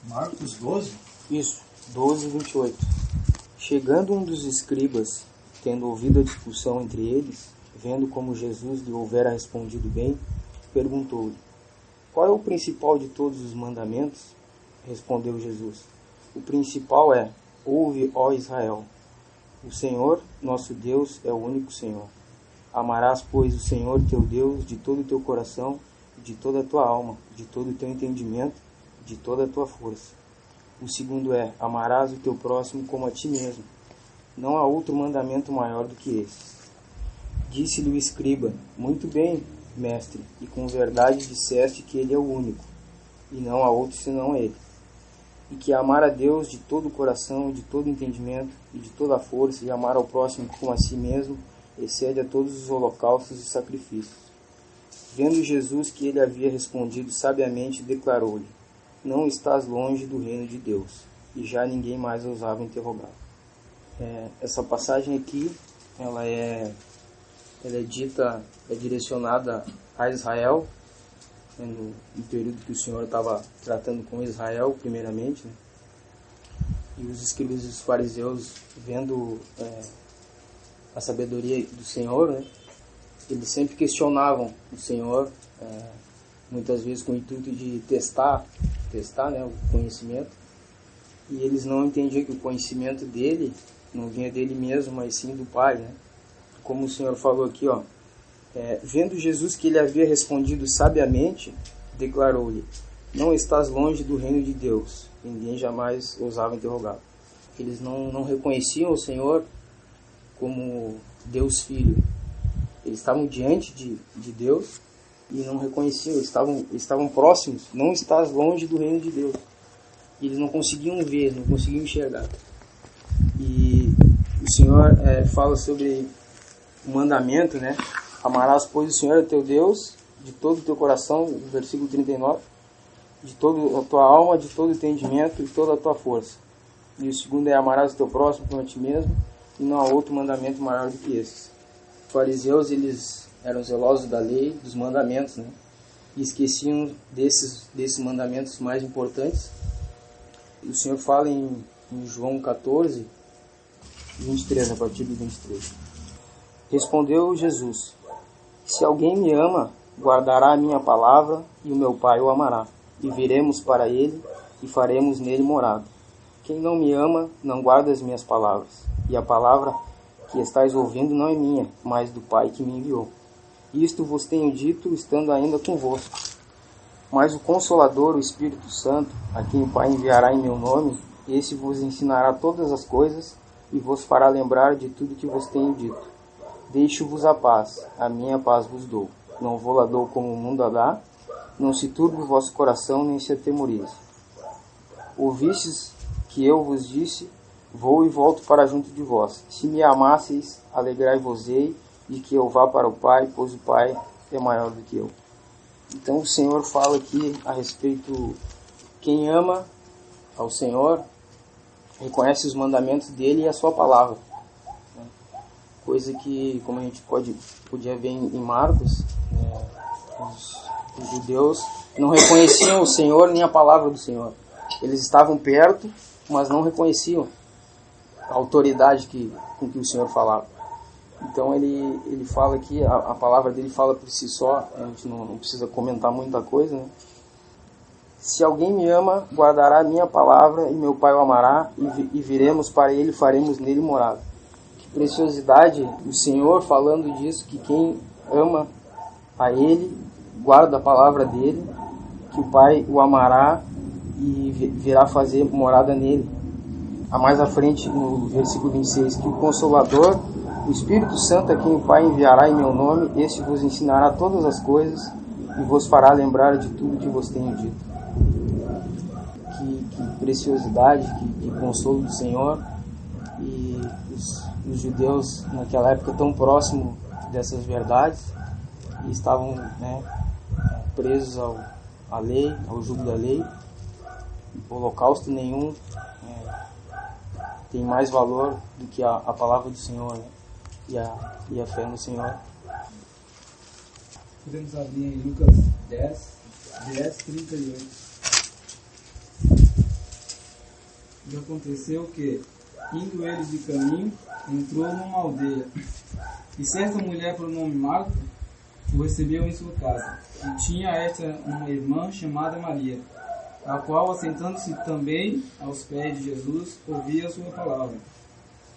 Marcos 12? Isso, 12, 28. Chegando um dos escribas, tendo ouvido a discussão entre eles, vendo como Jesus lhe houvera respondido bem, perguntou-lhe: qual é o principal de todos os mandamentos? Respondeu Jesus: o principal é: ouve, ó Israel, o Senhor, nosso Deus, é o único Senhor. Amarás, pois, o Senhor teu Deus de todo o teu coração, de toda a tua alma, de todo o teu entendimento, de toda a tua força. O segundo é: amarás o teu próximo como a ti mesmo. Não há outro mandamento maior do que esse. Disse-lhe o escriba: muito bem, mestre, e com verdade disseste que ele é o único, e não há outro senão ele. E que amar a Deus de todo o coração, de todo o entendimento e de toda a força, e amar ao próximo como a si mesmo, excede a todos os holocaustos e sacrifícios. Vendo Jesus que ele havia respondido sabiamente, declarou-lhe: não estás longe do reino de Deus. E já ninguém mais ousava interrogar. Essa passagem aqui, ela é direcionada a Israel, no período que o Senhor estava tratando com Israel, primeiramente, né? E os escribas e os fariseus, vendo a sabedoria do Senhor, né? Eles sempre questionavam o Senhor, muitas vezes com o intuito de testar, né, o conhecimento, e eles não entendiam que o conhecimento dele não vinha dele mesmo, mas sim do Pai, né? Como o Senhor falou aqui, vendo Jesus que ele havia respondido sabiamente, declarou-lhe: não estás longe do reino de Deus. Ninguém jamais ousava interrogar. Eles não reconheciam o Senhor como Deus Filho. Eles estavam diante de Deus e não reconheciam, estavam próximos. Não estás longe do reino de Deus. E eles não conseguiam ver, não conseguiam enxergar. E o Senhor fala sobre o mandamento, né? Amarás, pois, o Senhor é teu Deus de todo o teu coração, versículo 39, de toda a tua alma, de todo o entendimento e toda a tua força. E o segundo é: amarás o teu próximo como a ti mesmo, e não há outro mandamento maior do que esses. Os fariseus, eles eram zelosos da lei, dos mandamentos, né? E esqueciam desses mandamentos mais importantes. E o Senhor fala em João 14, 23, a partir do 23. Respondeu Jesus: se alguém me ama, guardará a minha palavra, e o meu Pai o amará, e viremos para ele, e faremos nele morada. Quem não me ama, não guarda as minhas palavras, e a palavra que estáis ouvindo não é minha, mas do Pai que me enviou. Isto vos tenho dito, estando ainda convosco. Mas o Consolador, o Espírito Santo, a quem o Pai enviará em meu nome, esse vos ensinará todas as coisas, e vos fará lembrar de tudo que vos tenho dito. Deixo-vos a paz vos dou. Não vou lá dou como o mundo a dá. Não se turbe o vosso coração, nem se atemorize. Ouvistes que eu vos disse: vou e volto para junto de vós. Se me amasseis, alegrai-vos-ei de que eu vá para o Pai, pois o Pai é maior do que eu. Então o Senhor fala aqui a respeito: quem ama ao Senhor reconhece os mandamentos dele e a sua palavra. Coisa que, como a gente podia ver em Marcos, os judeus não reconheciam o Senhor nem a palavra do Senhor. Eles estavam perto, mas não reconheciam a autoridade com que o Senhor falava. Então ele fala aqui, a palavra dele fala por si só, a gente não precisa comentar muita coisa, né? Se alguém me ama, guardará a minha palavra, e meu Pai o amará, e viremos para ele, faremos nele morada. Que preciosidade, o Senhor falando disso, que quem ama a ele, guarda a palavra dele, que o Pai o amará e virá fazer morada nele. A mais à frente, no versículo 26, que o Consolador, o Espírito Santo, a quem o Pai enviará em meu nome, este vos ensinará todas as coisas e vos fará lembrar de tudo que vos tenho dito. Que preciosidade, que consolo do Senhor. E os judeus naquela época tão próximos dessas verdades, e estavam, presos à lei, ao jugo da lei. O holocausto nenhum tem mais valor do que a palavra do Senhor, né? E a fé no Senhor. Podemos abrir em Lucas 10, 38. E aconteceu que, indo eles de caminho, entrou numa aldeia. E certa mulher, por nome Marta, o recebeu em sua casa. E tinha esta uma irmã chamada Maria, a qual, assentando-se também aos pés de Jesus, ouvia a sua palavra.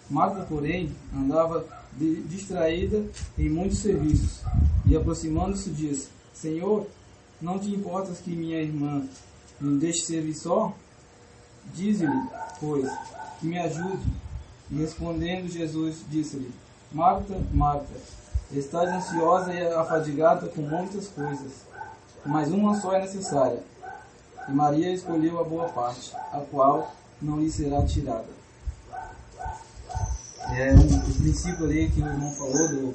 Marta, porém, andava distraída em muitos serviços, e aproximando-se disse: Senhor, não te importas que minha irmã me deixe servir só? Dize-lhe, pois, que me ajude. E respondendo Jesus, disse-lhe: Marta, Marta, estás ansiosa e afadigada com muitas coisas, mas uma só é necessária. E Maria escolheu a boa parte, a qual não lhe será tirada. O princípio ali que o irmão falou do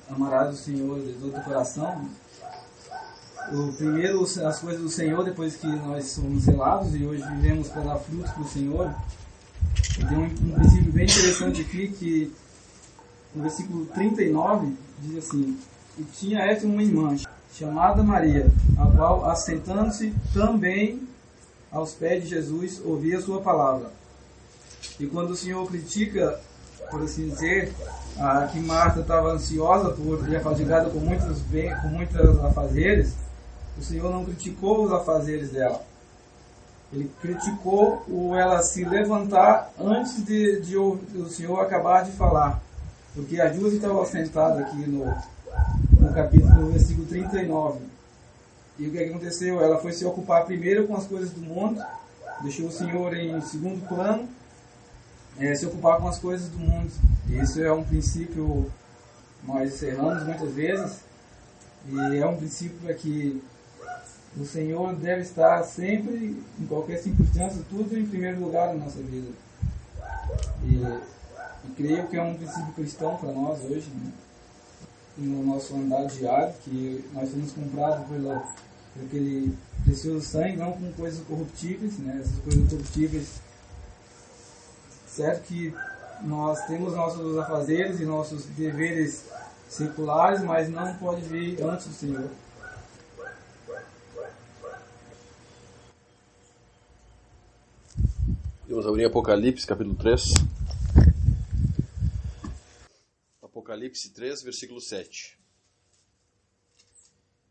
amarás o Senhor de todo o coração. O primeiro, as coisas do Senhor, depois que nós somos selados e hoje vivemos para dar frutos para o Senhor. Tem um princípio bem interessante aqui, que no versículo 39 diz assim: E tinha esta uma irmã chamada Maria, a qual, assentando-se também aos pés de Jesus, ouvia a sua palavra. E quando o Senhor critica, por assim dizer, que Marta estava ansiosa e afadigada com muitos afazeres, o Senhor não criticou os afazeres dela. Ele criticou ela se levantar antes de o Senhor acabar de falar. Porque a Júlia estava sentada aqui no versículo 39. E o que aconteceu? Ela foi se ocupar primeiro com as coisas do mundo, deixou o Senhor em segundo plano, se ocupar com as coisas do mundo. E isso é um princípio que nós erramos muitas vezes, e é um princípio para que o Senhor deve estar sempre, em qualquer circunstância, tudo em primeiro lugar na nossa vida. E creio que é um princípio cristão para nós hoje, né? No nosso andar diário, que nós somos comprados por aquele precioso sangue, não com coisas corruptíveis, né? Essas coisas corruptíveis, certo que nós temos nossos afazeres e nossos deveres seculares, mas não pode vir antes do Senhor. Vamos abrir Apocalipse, capítulo 3. Apocalipse 3, versículo 7.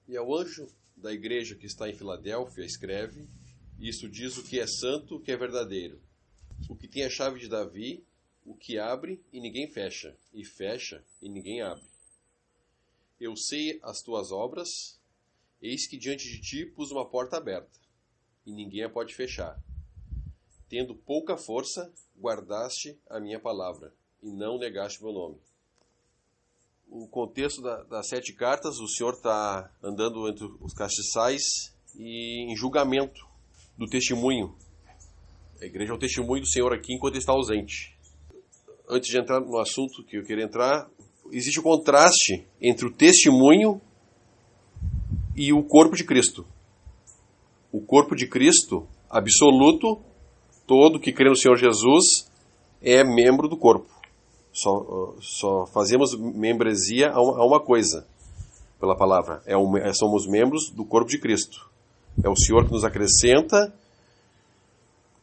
E ao anjo da igreja que está em Filadélfia, escreve: Isto diz o que é santo, o que é verdadeiro, o que tem a chave de Davi, o que abre e ninguém fecha, e fecha e ninguém abre. Eu sei as tuas obras, eis que diante de ti pus uma porta aberta, e ninguém a pode fechar. Tendo pouca força, guardaste a minha palavra, e não negaste meu nome. O contexto das 7 cartas, o Senhor está andando entre os castiçais e em julgamento do testemunho. A igreja é o testemunho do Senhor aqui enquanto ele está ausente. Antes de entrar no assunto que eu queria entrar, existe o contraste entre o testemunho e o corpo de Cristo. O corpo de Cristo, absoluto, todo que crê no Senhor Jesus é membro do corpo. Só fazemos membresia a uma coisa, pela palavra. Somos membros do corpo de Cristo. É o Senhor que nos acrescenta,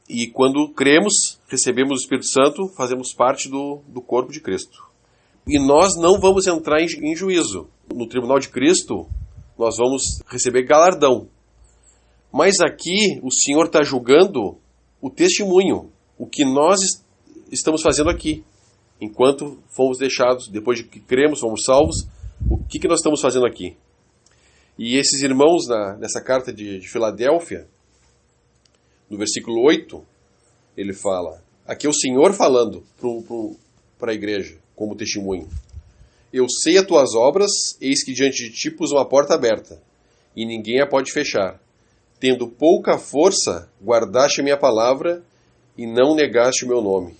e quando cremos, recebemos o Espírito Santo, fazemos parte do corpo de Cristo. E nós não vamos entrar em juízo. No tribunal de Cristo, nós vamos receber galardão. Mas aqui, o Senhor está julgando o testemunho, o que nós estamos fazendo aqui. Enquanto fomos deixados, depois de que cremos, fomos salvos, o que nós estamos fazendo aqui? E esses irmãos, nessa carta de Filadélfia, no versículo 8, ele fala, aqui é o Senhor falando para a igreja, como testemunho. Eu sei as tuas obras, eis que diante de ti pus uma porta aberta, e ninguém a pode fechar. Tendo pouca força, guardaste a minha palavra, e não negaste o meu nome.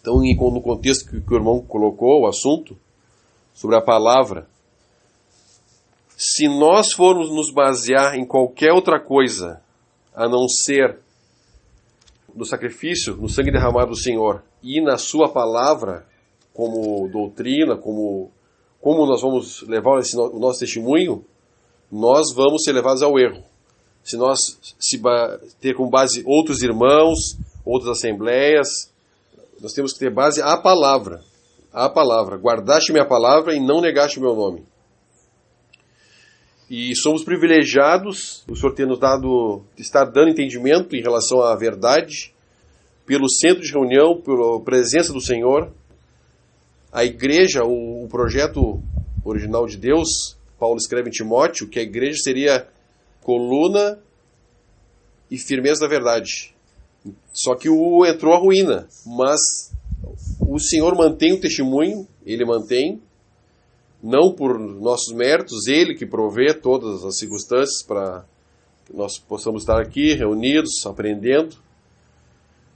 Então, no contexto que o irmão colocou, o assunto, sobre a palavra, se nós formos nos basear em qualquer outra coisa, a não ser no sacrifício, no sangue derramado do Senhor, e na sua palavra, como doutrina, como nós vamos levar o nosso testemunho, nós vamos ser levados ao erro. se nós ter como base outros irmãos, outras assembleias, nós temos que ter base a palavra. A palavra. Guardaste minha palavra e não negaste o meu nome. E somos privilegiados, o Senhor ter nos está dando entendimento em relação à verdade, pelo centro de reunião, pela presença do Senhor. A igreja, o projeto original de Deus, Paulo escreve em Timóteo, que a igreja seria coluna e firmeza da verdade. Só que entrou a ruína, mas o Senhor mantém o testemunho, Ele mantém, não por nossos méritos, Ele que provê todas as circunstâncias para que nós possamos estar aqui reunidos, aprendendo,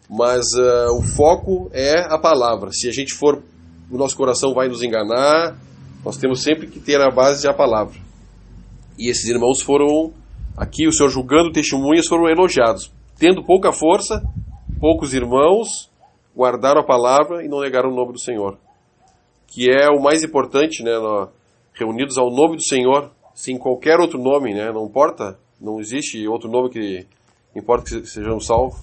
mas o foco é a palavra. Se a gente for, o nosso coração vai nos enganar, nós temos sempre que ter a base da palavra. E esses irmãos foram, aqui o Senhor julgando testemunhas, foram elogiados. Tendo pouca força, poucos irmãos guardaram a palavra e não negaram o nome do Senhor. Que é o mais importante, né? Reunidos ao nome do Senhor, sem qualquer outro nome, né? Não importa, não existe outro nome que importa que sejamos salvos.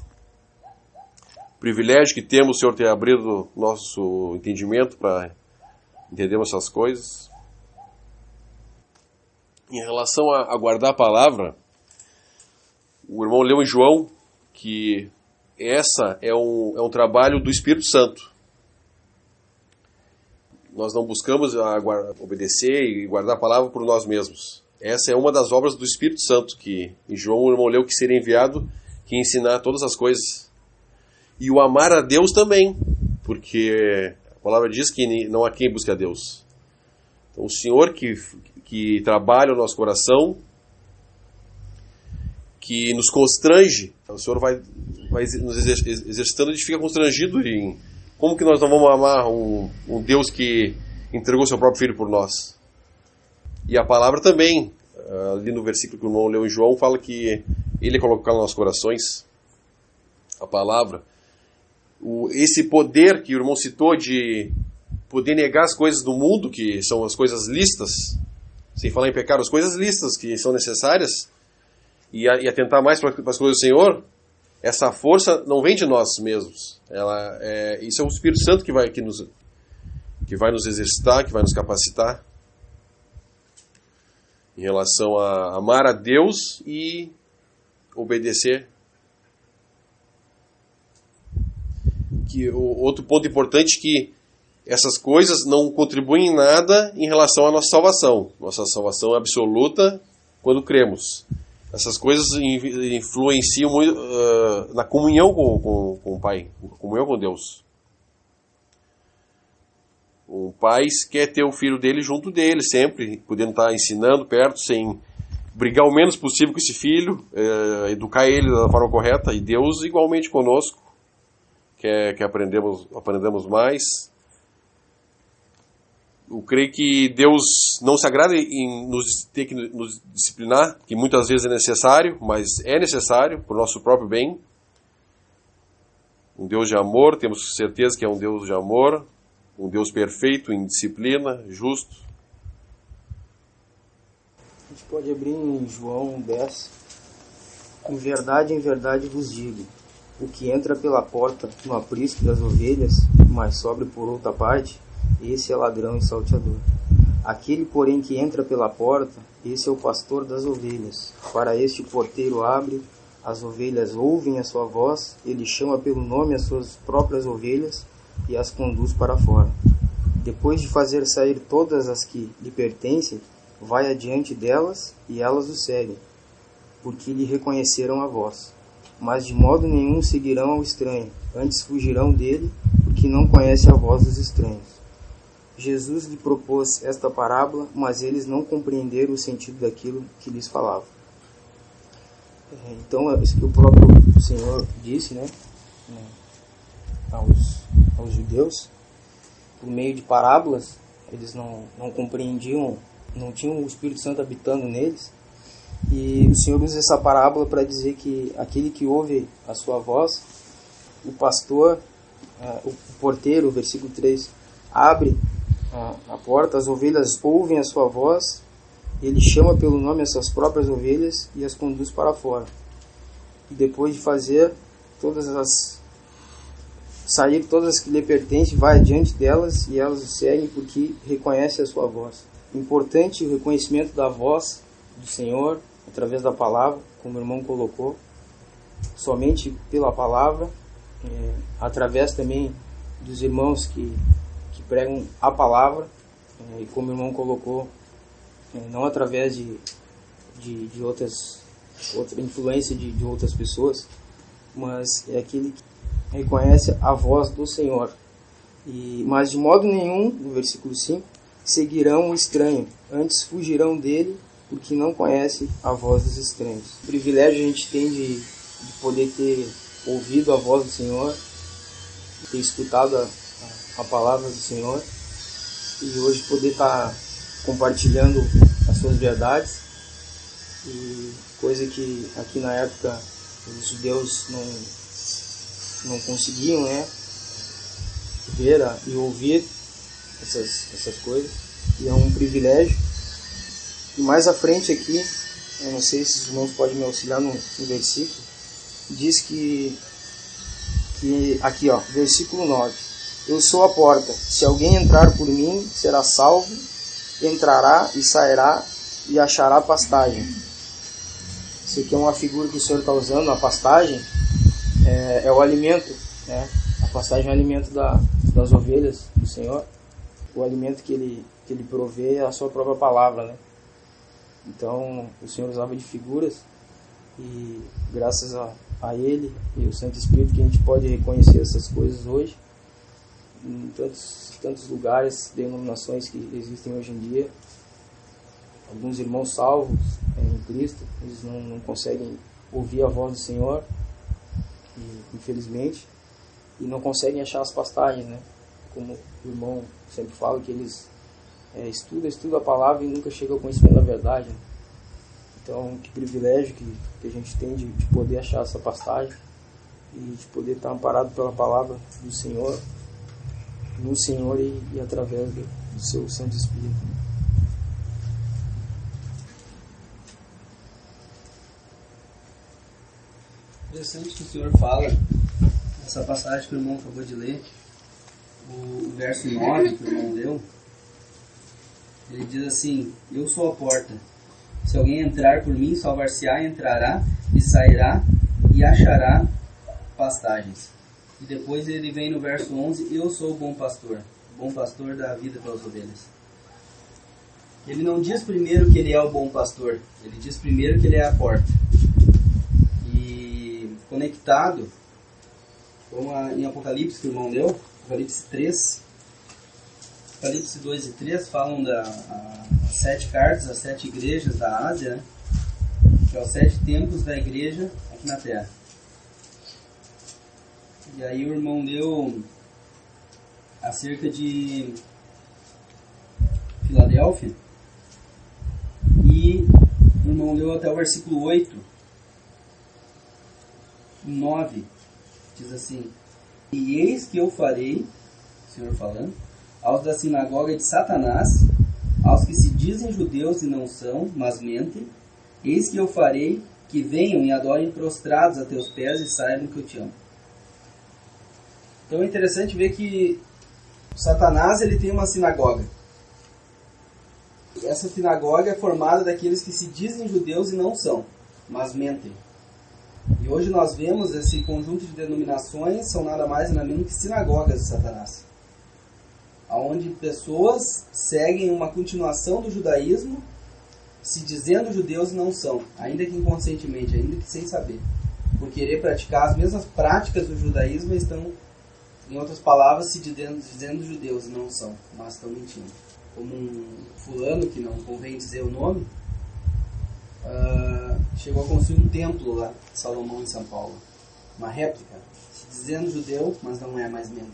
O privilégio que temos, o Senhor ter abrido nosso entendimento para entendermos essas coisas. Em relação a guardar a palavra, o irmão leu em João que essa é um trabalho do Espírito Santo. Nós não buscamos obedecer e guardar a palavra por nós mesmos. Essa é uma das obras do Espírito Santo, que em João o irmão leu que seria enviado, que ensinar todas as coisas. E o amar a Deus também, porque a palavra diz que não há quem busque a Deus. Então o Senhor que trabalha o nosso coração, que nos constrange, o Senhor vai nos exercitando, a gente fica constrangido em como que nós não vamos amar um Deus que entregou seu próprio Filho por nós. E a palavra também, ali no versículo que o irmão leu em João, fala que Ele é colocado nos nossos corações, a palavra. Esse poder que o irmão citou de poder negar as coisas do mundo, que são as coisas lícitas, sem falar em pecado, as coisas lícitas que são necessárias, e atentar mais para as coisas do Senhor, essa força não vem de nós mesmos. Isso é o Espírito Santo que vai nos exercitar, que vai nos capacitar em relação a amar a Deus e obedecer. Outro ponto importante é que essas coisas não contribuem em nada em relação à nossa salvação. Nossa salvação é absoluta quando cremos. Essas coisas influenciam muito na comunhão com o Pai, na comunhão com Deus. O pai quer ter o filho dele junto dele, sempre, podendo estar ensinando perto, sem brigar o menos possível com esse filho, educar ele da forma correta, e Deus igualmente conosco, quer que aprendamos mais. Eu creio que Deus não se agrada em ter que nos disciplinar, que muitas vezes é necessário, mas é necessário para o nosso próprio bem. Um Deus de amor, temos certeza que é um Deus de amor, um Deus perfeito em disciplina, justo. A gente pode abrir em João 10. Em verdade vos digo, o que entra pela porta no aprisco das ovelhas, mas sobe por outra parte, esse é ladrão e salteador. Aquele, porém, que entra pela porta, esse é o pastor das ovelhas. Para este o porteiro abre, as ovelhas ouvem a sua voz, ele chama pelo nome as suas próprias ovelhas e as conduz para fora. Depois de fazer sair todas as que lhe pertencem, vai adiante delas e elas o seguem, porque lhe reconheceram a voz. Mas de modo nenhum seguirão ao estranho, antes fugirão dele, porque não conhecem a voz dos estranhos. Jesus lhe propôs esta parábola, mas eles não compreenderam o sentido daquilo que lhes falava. Então, é isso que o próprio Senhor disse, né, aos judeus, por meio de parábolas. Eles não compreendiam, não tinham o Espírito Santo habitando neles, e o Senhor usa essa parábola para dizer que aquele que ouve a sua voz, o pastor, o porteiro, versículo 3, abre a porta, as ovelhas ouvem a sua voz ele chama pelo nome as suas próprias ovelhas e as conduz para fora. E depois de fazer sair todas as que lhe pertencem, vai adiante delas e elas o seguem porque reconhecem a sua voz. Importante o reconhecimento da voz do Senhor através da palavra, como o irmão colocou, somente pela palavra, através também dos irmãos que pregam a palavra, e como o irmão colocou, não através de outra influência de outras pessoas, mas é aquele que reconhece a voz do Senhor. Mas de modo nenhum, no versículo 5, seguirão o estranho, antes fugirão dele, porque não conhece a voz dos estranhos. O privilégio a gente tem de poder ter ouvido a voz do Senhor, ter escutado a palavra do Senhor, e hoje poder estar compartilhando as suas verdades, e coisa que aqui na época os judeus não conseguiam, né, ver e ouvir essas coisas, e é um privilégio. E mais à frente aqui, eu não sei se os irmãos podem me auxiliar no versículo, diz que aqui, versículo 9: eu sou a porta, se alguém entrar por mim, será salvo, entrará e sairá e achará pastagem. Isso aqui é uma figura que o Senhor está usando. A pastagem é o alimento, né? A pastagem é o alimento das ovelhas do Senhor. O alimento que ele provê é a sua própria palavra, né? Então o Senhor usava de figuras, e graças a Ele e o Santo Espírito que a gente pode reconhecer essas coisas hoje em tantos lugares, denominações que existem hoje em dia. Alguns irmãos salvos em Cristo, eles não conseguem ouvir a voz do Senhor, infelizmente, e não conseguem achar as pastagens, né? Como o irmão sempre fala, que eles estudam a palavra e nunca chegam ao conhecimento da verdade, né? Então, que privilégio que a gente tem de poder achar essa pastagem e de poder estar amparado pela palavra do Senhor, no Senhor e através do seu Santo Espírito. Interessante que o Senhor fala, essa passagem que o irmão acabou de ler, o verso 9 que o irmão leu, ele diz assim: eu sou a porta, se alguém entrar por mim, salvar-se-á, entrará e sairá e achará pastagens. E depois ele vem no verso 11: eu sou o bom pastor dá a vida pelas ovelhas. Ele não diz primeiro que ele é o bom pastor, ele diz primeiro que ele é a porta. Conectado, como em Apocalipse que o irmão leu, Apocalipse 3, Apocalipse 2 e 3 falam das 7 cartas, as 7 igrejas da Ásia, né? Que é os 7 templos da igreja aqui na Terra. E aí o irmão leu acerca de Filadélfia, e o irmão leu até o versículo 8, 9, diz assim: e eis que eu farei, o Senhor falando, aos da sinagoga de Satanás, aos que se dizem judeus e não são, mas mentem, eis que eu farei que venham e adorem prostrados a teus pés e saibam que eu te amo. Então é interessante ver que Satanás, ele tem uma sinagoga. Essa sinagoga é formada daqueles que se dizem judeus e não são, mas mentem. E hoje nós vemos esse conjunto de denominações são nada mais nada menos que sinagogas de Satanás, onde pessoas seguem uma continuação do judaísmo, se dizendo judeus e não são, ainda que inconscientemente, ainda que sem saber. Por querer praticar as mesmas práticas do judaísmo, estão, em outras palavras, se dizendo judeus e não são, mas estão mentindo. Como um fulano, que não convém dizer o nome, chegou a construir um templo lá, Salomão, em São Paulo, uma réplica, se dizendo judeu, mas não é mais mesmo.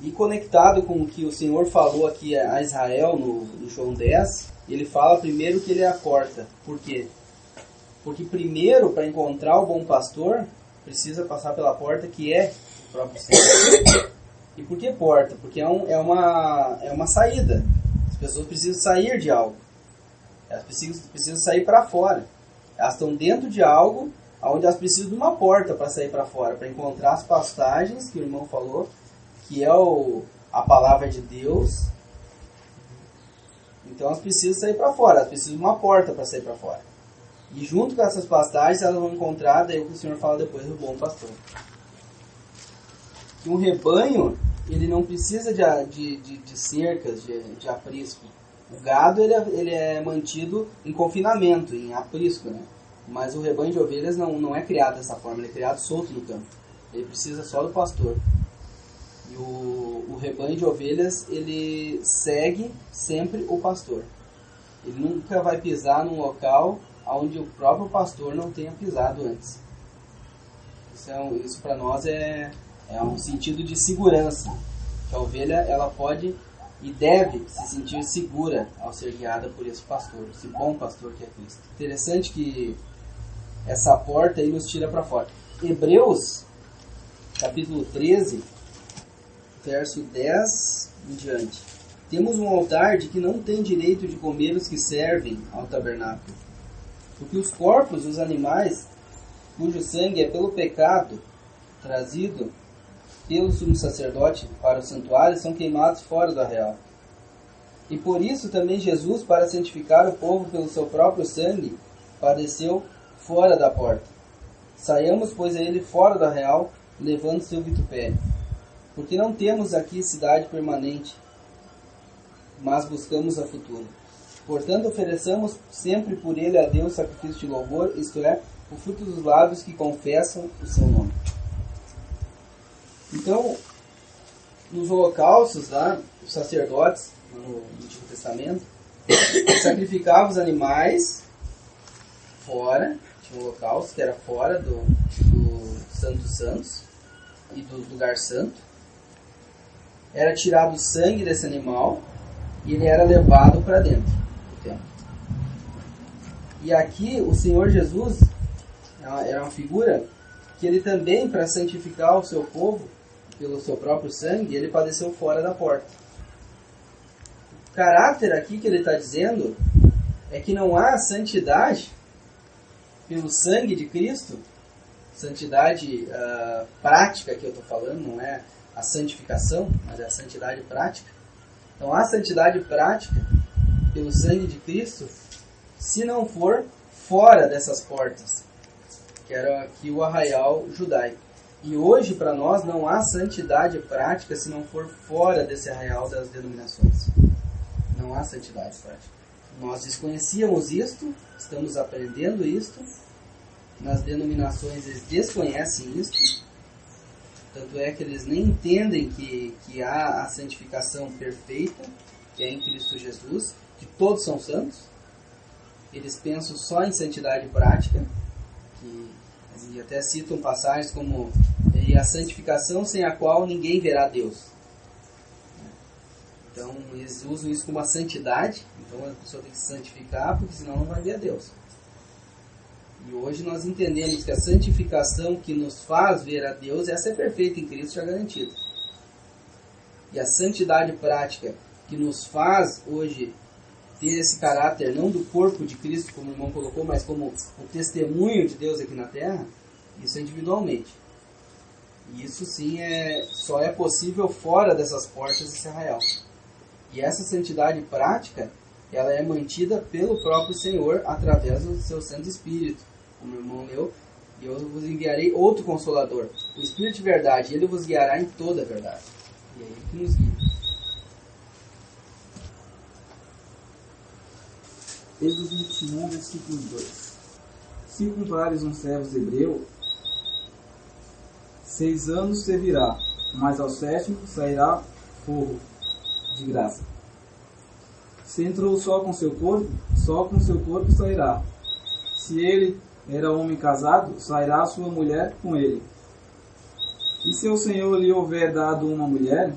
E conectado com o que o Senhor falou aqui a Israel no João 10, ele fala primeiro que ele é a porta. Por quê? Porque primeiro, para encontrar o bom pastor, precisa passar pela porta que é o próprio Senhor. E por que porta? Porque é uma saída. As pessoas precisam sair de algo. Elas precisam sair para fora. Elas estão dentro de algo onde elas precisam de uma porta para sair para fora, para encontrar as pastagens que o irmão falou, que é a palavra de Deus. Então elas precisam sair para fora, elas precisam de uma porta para sair para fora. E junto com essas pastagens elas vão encontrar, daí o que o Senhor fala depois, do bom pastor. Que um rebanho, ele não precisa de cercas, de aprisco. O gado ele é mantido em confinamento, em aprisco, né? Mas o rebanho de ovelhas não é criado dessa forma, ele é criado solto no campo. Ele precisa só do pastor. E o rebanho de ovelhas, ele segue sempre o pastor. Ele nunca vai pisar num local onde o próprio pastor não tenha pisado antes. Isso para nós é um sentido de segurança. Que a ovelha, ela pode e deve se sentir segura ao ser guiada por esse pastor, esse bom pastor que é Cristo. Interessante que essa porta aí nos tira para fora. Hebreus, capítulo 13, verso 10 em diante. Temos um altar de que não tem direito de comer os que servem ao tabernáculo. Porque os corpos dos animais, cujo sangue é pelo pecado trazido pelo sumo sacerdote para o santuário, são queimados fora do arraial. E por isso também Jesus, para santificar o povo pelo seu próprio sangue, padeceu fora da porta. Saiamos, pois, a ele fora do arraial, levando seu vitupério. Porque não temos aqui cidade permanente, mas buscamos a futura. Portanto, ofereçamos sempre por ele a Deus sacrifício de louvor, isto é, o fruto dos lábios que confessam o seu nome. Então, nos holocaustos, lá, os sacerdotes, no Antigo Testamento, sacrificavam os animais fora, tinha um holocausto que era fora do Santo dos Santos e do lugar santo. Era tirado o sangue desse animal e ele era levado para dentro do templo. E aqui o Senhor Jesus era uma figura que ele também, para santificar o seu povo, pelo seu próprio sangue, ele padeceu fora da porta. O caráter aqui que ele está dizendo é que não há santidade pelo sangue de Cristo, santidade prática que eu estou falando, não é a santificação, mas é a santidade prática. Então há santidade prática pelo sangue de Cristo se não for fora dessas portas, que era aqui o arraial judaico. E hoje, para nós, não há santidade prática se não for fora desse arraial das denominações. Não há santidade prática. Nós desconhecíamos isto, estamos aprendendo isto. Nas denominações eles desconhecem isto. Tanto é que eles nem entendem que há a santificação perfeita, que é em Cristo Jesus, que todos são santos. Eles pensam só em santidade prática, e até citam passagens como a santificação sem a qual ninguém verá Deus. Então eles usam isso como a santidade. Então a pessoa tem que se santificar, porque senão não vai ver a Deus. E hoje nós entendemos que a santificação que nos faz ver a Deus, essa é perfeita em Cristo, já garantida. E a santidade prática que nos faz hoje ter esse caráter, não do corpo de Cristo, como o irmão colocou, mas como o testemunho de Deus aqui na Terra, isso é individualmente. E isso sim só é possível fora dessas portas desse arraial. E essa santidade prática, ela é mantida pelo próprio Senhor através do seu Santo Espírito. Como o irmão leu, e eu vos enviarei outro Consolador, o Espírito de verdade, ele vos guiará em toda a verdade. E é ele que nos guia. Êxodo 21, versículo 2. Se comprares um servo hebreu, 6 anos servirá, mas ao 7º sairá forro de graça. Se entrou só com seu corpo sairá. Se ele era homem casado, sairá sua mulher com ele. E se o Senhor lhe houver dado uma mulher,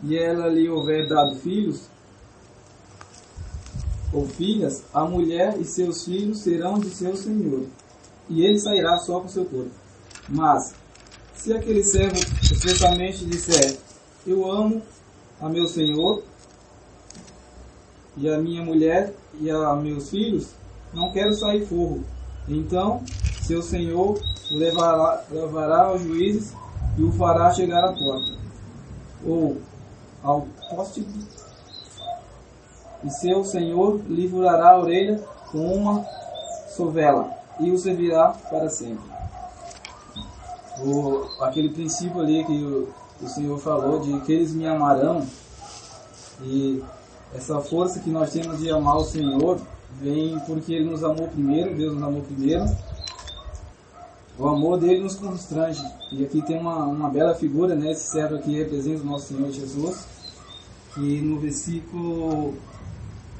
e ela lhe houver dado filhos ou filhas, a mulher e seus filhos serão de seu senhor, e ele sairá só com seu corpo. Mas, se aquele servo expressamente disser, eu amo a meu senhor, e a minha mulher e a meus filhos, não quero sair forro. Então seu senhor o levará aos juízes e o fará chegar à porta, ou ao poste, e seu senhor lhe furará a orelha com uma sovela e o servirá para sempre. Aquele princípio ali que o Senhor falou, de que eles me amarão, e essa força que nós temos de amar o Senhor vem porque Ele nos amou primeiro, Deus nos amou primeiro. O amor dele nos constrange. E aqui tem uma bela figura, né? Esse servo aqui representa o nosso Senhor Jesus, que no versículo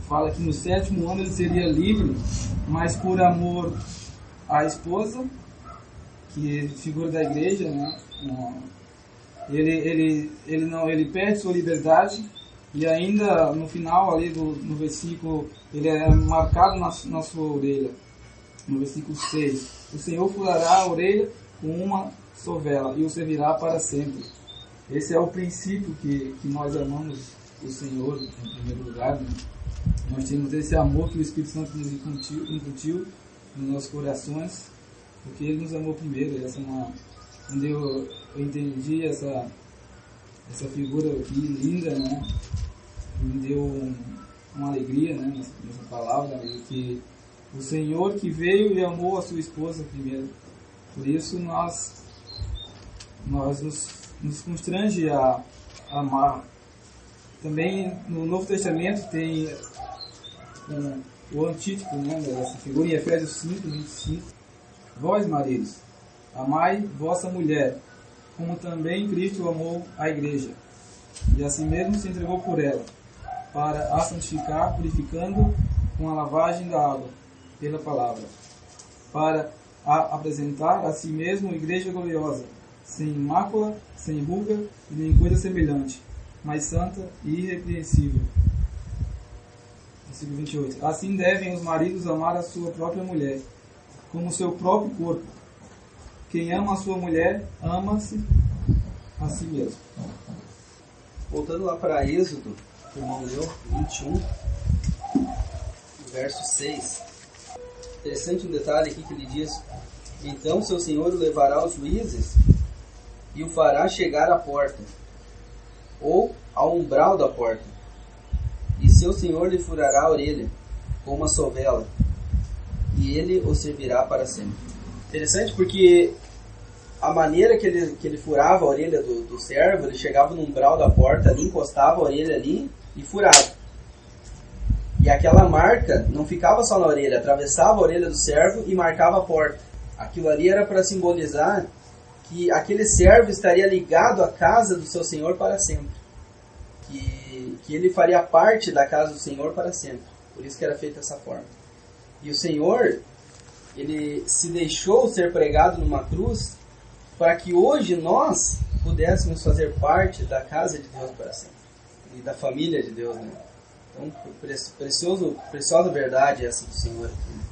fala que no 7º ano ele seria livre, mas por amor à esposa, que é figura da igreja, né? Ele perde sua liberdade, e ainda no final ali no versículo, ele é marcado na sua orelha. No versículo 6, o Senhor furará a orelha com uma sovela e o servirá para sempre. Esse é o princípio que nós amamos o Senhor em primeiro lugar, né? Nós temos esse amor que o Espírito Santo nos incutiu nos nossos corações, porque Ele nos amou primeiro. Quando eu entendi essa figura aqui linda, né, me deu uma alegria, né, nessa palavra, que o Senhor que veio e amou a sua esposa primeiro. Por isso nós nos constrange a amar. Também no Novo Testamento tem o antítipo, né, dessa figura, em Efésios 5, 25. Vós, maridos, amai vossa mulher, como também Cristo amou a igreja, e assim mesmo se entregou por ela, para a santificar, purificando com a lavagem da água, pela palavra, para a apresentar a si mesmo igreja gloriosa, sem mácula, sem ruga e nem coisa semelhante, mas santa e irrepreensível. Versículo 28. Assim devem os maridos amar a sua própria mulher, como o seu próprio corpo. Quem ama a sua mulher, ama-se a si mesmo. Voltando lá para Êxodo, que o irmão leu, 21, verso 6. Interessante um detalhe aqui que ele diz: então seu senhor o levará aos juízes e o fará chegar à porta, ou ao umbral da porta, e seu senhor lhe furará a orelha com uma sovela, e ele o servirá para sempre. Interessante porque a maneira que ele furava a orelha do servo, ele chegava no umbral da porta ali, encostava a orelha ali e furava. E aquela marca não ficava só na orelha, atravessava a orelha do servo e marcava a porta. Aquilo ali era para simbolizar que aquele servo estaria ligado à casa do seu senhor para sempre. Que ele faria parte da casa do Senhor para sempre. Por isso que era feita dessa forma. E o Senhor, Ele se deixou ser pregado numa cruz para que hoje nós pudéssemos fazer parte da casa de Deus para sempre. E da família de Deus, né? Então, preciosa verdade essa do Senhor aqui, né?